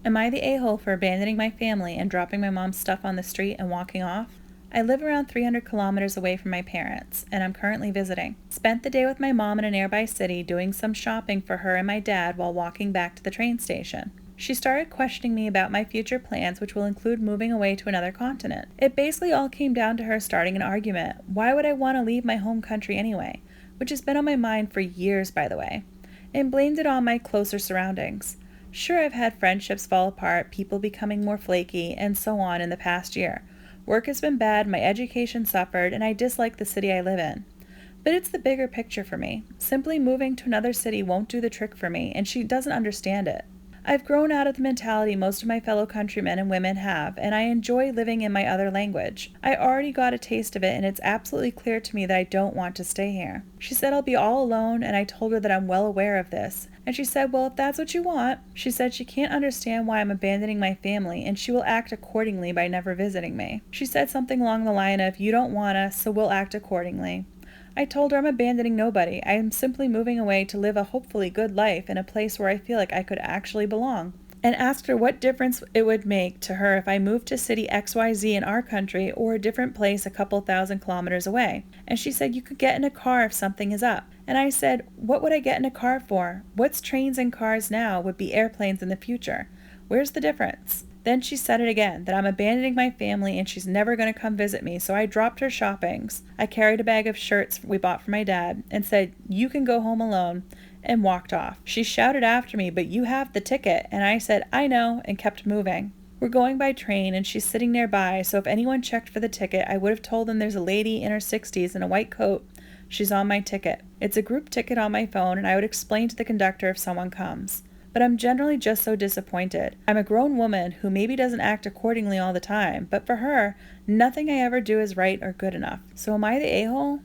Am I the a-hole for abandoning my family and dropping my mom's stuff on the street and walking off? I live around 300 kilometers away from my parents, and I'm currently visiting. Spent the day with my mom in a nearby city doing some shopping for her and my dad while walking back to the train station. She started questioning me about my future plans, which will include moving away to another continent. It basically all came down to her starting an argument. Why would I want to leave my home country anyway? Which has been on my mind for years, by the way, and blamed it on my closer surroundings. Sure, I've had friendships fall apart, people becoming more flaky, and so on in the past year. Work has been bad, my education suffered, and I dislike the city I live in. But it's the bigger picture for me. Simply moving to another city won't do the trick for me, and she doesn't understand it. I've grown out of the mentality most of my fellow countrymen and women have, and I enjoy living in my other language. I already got a taste of it, and it's absolutely clear to me that I don't want to stay here. She said I'll be all alone, and I told her that I'm well aware of this. And she said, well, if that's what you want. She said she can't understand why I'm abandoning my family, and she will act accordingly by never visiting me. She said something along the line of, you don't want us, so we'll act accordingly. I told her I'm abandoning nobody. I am simply moving away to live a hopefully good life in a place where I feel like I could actually belong. And asked her what difference it would make to her if I moved to city XYZ in our country or a different place a couple thousand kilometers away. And she said you could get in a car if something is up. And I said, what would I get in a car for? What's trains and cars now would be airplanes in the future. Where's the difference? Then she said it again, that I'm abandoning my family and she's never going to come visit me, so I dropped her shoppings. I carried a bag of shirts we bought for my dad and said, you can go home alone, and walked off. She shouted after me, but you have the ticket, and I said, I know, and kept moving. We're going by train and she's sitting nearby, so if anyone checked for the ticket, I would have told them there's a lady in her 60s in a white coat. She's on my ticket. It's a group ticket on my phone, and I would explain to the conductor if someone comes. But I'm generally just so disappointed. I'm a grown woman who maybe doesn't act accordingly all the time, but for her, nothing I ever do is right or good enough. So am I the a-hole?